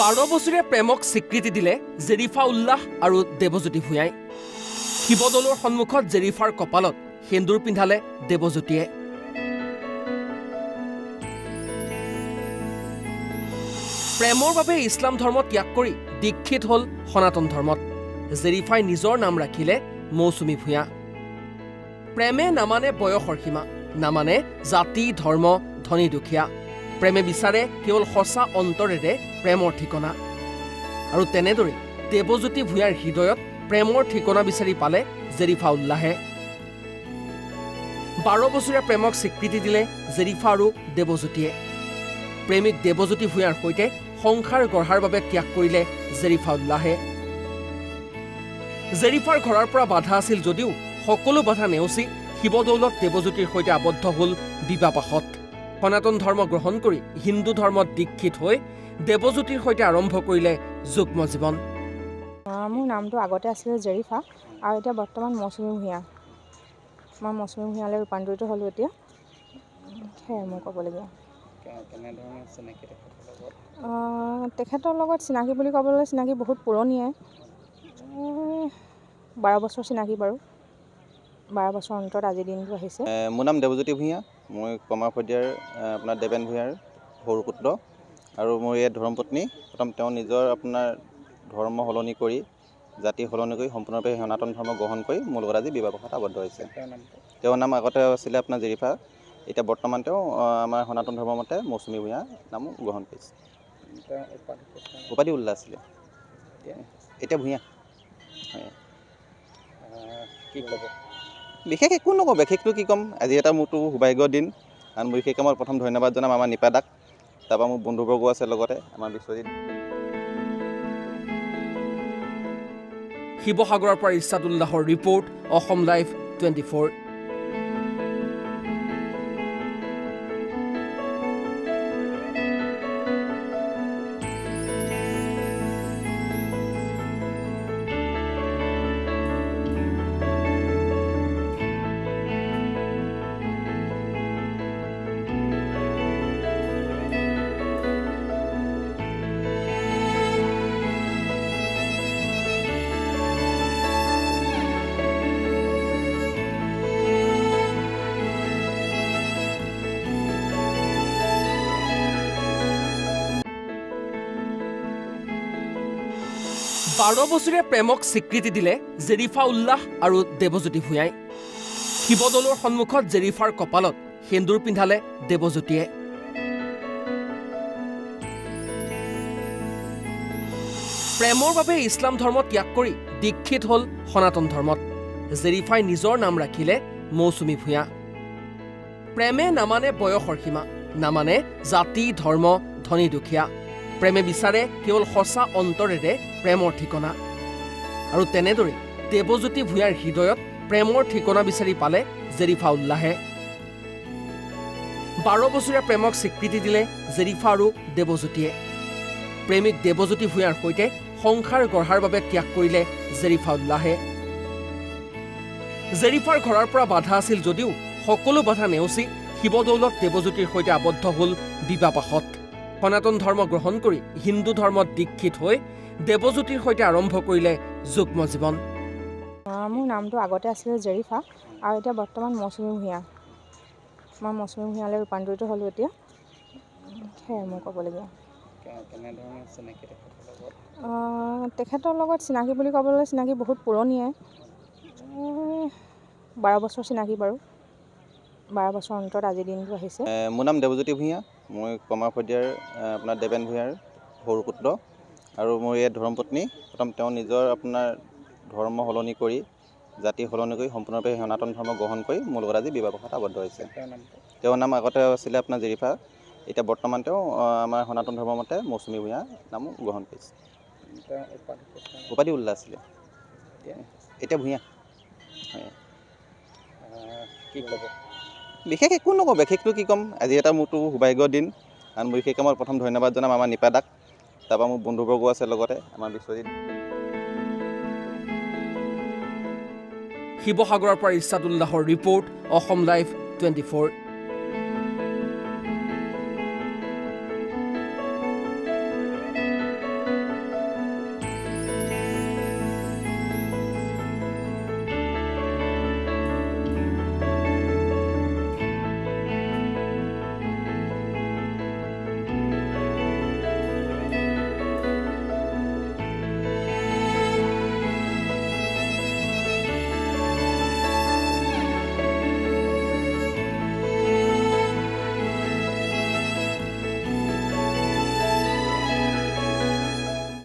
12 বছৰীয়া প্ৰেমক স্বীকৃতি দিলে জেৰিফা উল্লাহ আৰু দেৱজ্যোতি ভূঞাই। শিৱদৌলৰ সন্মুখত জেৰিফাৰ কপালত সেন্দুৰ পিন্ধালে দেৱজ্যোতিয়ে। প্ৰেমৰ বাবে ইছলাম ধৰ্ম ত্যাগ কৰি দীক্ষিত হ'ল সনাতন ধৰ্মত। জেৰিফাই নিজৰ নাম ৰাখিলে মৌচুমী ভূঞা। প্ৰেমে নামানে বয়সৰ সীমা, নামানে জাতি ধৰ্ম ধনী দুখীয়া। প্ৰেমে বিচাৰে কেৱল সঁচা অন্তৰেৰে প্ৰেমৰ ঠিকনা। আৰু তেনেদৰে দেৱজ্যোতি ভূঞাৰ হৃদয়ত প্ৰেমৰ ঠিকনা বিচাৰি পালে জেৰিফা উল্লাহে। 12 বছৰীয়া প্ৰেমক স্বীকৃতি দিলে জেৰিফা আৰু দেৱজ্যোতিয়ে। প্ৰেমিক দেৱজ্যোতি ভূঞাৰ সৈতে সংসাৰ গঢ়াৰ বাবে ত্যাগ কৰিলে জেৰিফা উল্লাহে। জেৰিফাৰ ঘৰৰ পৰা বাধা আছিল যদিও সকলো বাধা নেওচি শিৱদৌলত দেৱজ্যোতিৰ সৈতে আবদ্ধ হ'ল বিবাহপাশত। সনাতন ধৰ্ম গ্ৰহণ কৰি হিন্দু ধৰ্মত দীক্ষিত হৈ দেৱজ্যোতিৰ সৈতে আৰম্ভ কৰিলে যুগ্ম জীৱন। মোৰ নামটো আগতে আছিলে জেৰিফা আৰু এতিয়া বৰ্তমান মৌচুমী ভূঞা। মই মৌচুমী ভূঞালৈ ৰূপান্তৰিত হ'লোঁ এতিয়া। সেয়াই মই ক'বলগীয়া। তেখেতৰ লগত চিনাকি বুলি ক'বলৈ চিনাকি বহুত পুৰণিয়ে। 12 বছৰ চিনাকি বাৰু। 12 বছৰ অন্তৰত আজিৰ দিনটো আহিছে। মোৰ নাম দেৱজ্যোতি ভূঞা। মই কমাৰপদিয়াৰ আপোনাৰ দেৱেন ভূঞাৰ সৰু পুত্ৰ আৰু মোৰ ইয়াত ধৰ্মপত্নী। প্ৰথম তেওঁ নিজৰ আপোনাৰ ধৰ্ম সলনি কৰি জাতি সলনি কৰি সম্পূৰ্ণৰূপে সনাতন ধৰ্ম গ্ৰহণ কৰি মোৰ লগত আজি বিবাহপাশত আবদ্ধ হৈছে। তেওঁৰ নাম আগতে আছিলে আপোনাৰ জেৰিফা, এতিয়া বৰ্তমান তেওঁ আমাৰ সনাতন ধৰ্মৰ মতে মৌচুমী ভূঞা নাম গ্ৰহণ কৰিছে। উপাধি উল্লাহ আছিলে, এতিয়া ভূঞা। কি ক'ব? বিশেষ একো নকওঁ, বিশেষটো কি ক'ম, আজি এটা মোৰতো সৌভাগ্যৰ দিন। কাৰণ বিশেষকৈ মই প্ৰথম ধন্যবাদ জনাম আমাৰ নিপাদাক, তাৰপৰা মোৰ বন্ধুবৰ্গ আছে লগতে আমাৰ বিশ্বজিৎ। শিৱসাগৰৰ পৰা ইছাদ উল্লাহৰ ৰিপৰ্ট, অসম লাইভ 24। বাৰ বছৰীয়া প্ৰেমক স্বীকৃতি দিলে জেৰিফা উল্লাহ আৰু দেৱজ্যোতি ভূঞাই। শিৱদৌলৰ সন্মুখত জেৰিফাৰ কপালত সেন্দুৰ পিন্ধালে দেৱজ্যোতিয়ে। প্ৰেমৰ বাবে ইছলাম ধৰ্ম ত্যাগ কৰি দীক্ষিত হ'ল সনাতন ধৰ্মত। জেৰিফাই নিজৰ নাম ৰাখিলে মৌচুমী ভূঞা। প্ৰেমে নামানে বয়সৰ সীমা, নামানে জাতি ধৰ্ম ধনী দুখীয়া। প্ৰেমে বিচাৰে কেৱল সঁচা অন্তৰেৰে প্ৰেমৰ ঠিকনা। আৰু তেনেদৰে দেৱজ্যোতি ভূঞাৰ হৃদয়ত প্ৰেমৰ ঠিকনা বিচাৰি পালে জেৰিফা উল্লাহে। 12 বছৰীয়া প্ৰেমক স্বীকৃতি দিলে জেৰিফা আৰু দেৱজ্যোতিয়ে। প্ৰেমিক দেৱজ্যোতি ভূঞাৰ সৈতে সংসাৰ গঢ়াৰ বাবে ত্যাগ কৰিলে জেৰিফা উল্লাহে। জেৰিফাৰ ঘৰৰ পৰা বাধা আছিল যদিও সকলো বাধা নেওচি শিৱদৌলত দেৱজ্যোতিৰ সৈতে আবদ্ধ হ'ল বিবাহপাশত। সনাতন ধৰ্ম গ্ৰহণ কৰি হিন্দু ধৰ্মত দীক্ষিত হৈ দেৱজ্যোতিৰ সৈতে আৰম্ভ কৰিলে যুগ্ম জীৱন। মোৰ নামটো আগতে আছিলে জেৰিফা আৰু এতিয়া বৰ্তমান মৌচুমী ভূঞা। মই মৌচুমী ভূঞালৈ ৰূপান্তৰিত হ'লোঁ এতিয়া। সেয়াই মই ক'বলগীয়া। তেখেতৰ লগত চিনাকি বুলি ক'বলৈ চিনাকি বহুত পুৰণিয়ে। 12 বছৰ চিনাকি বাৰু। 12 বছৰ অন্তৰত আজিৰ দিনটো আহিছে। মোৰ নাম দেৱজ্যোতি ভূঞা। মই কমাৰপদিয়াৰ আপোনাৰ দেৱেন ভূঞাৰ সৰু পুত্ৰ আৰু মোৰ ইয়াত ধৰ্মপত্নী। প্ৰথম তেওঁ নিজৰ আপোনাৰ ধৰ্ম সলনি কৰি জাতি সলনি কৰি সম্পূৰ্ণৰূপে সনাতন ধৰ্ম গ্ৰহণ কৰি মোৰ লগত আজি বিবাহপাশত আবদ্ধ হৈছে। তেওঁৰ নাম আগতে আছিলে আপোনাৰ জেৰিফা, এতিয়া বৰ্তমান তেওঁ আমাৰ সনাতন ধৰ্মৰ মতে মৌচুমী ভূঞা নাম গ্ৰহণ কৰিছে। উপাধি উল্লাহ আছিলে, এতিয়া ভূঞা। কি ক'ব? বিশেষ একো নকওঁ, বিশেষটো কি ক'ম, আজি এটা মোৰতো সৌভাগ্যৰ দিন। কাৰণ বিশেষকৈ মই প্ৰথম ধন্যবাদ জনাম আমাৰ নিপাদাক, তাৰপৰা মোৰ বন্ধুবৰ্গ আছে লগতে আমাৰ বিশ্বজিৎ। শিৱসাগৰৰ পৰা ইছাদ উল্লাহৰ ৰিপৰ্ট, অসম লাইভ 24।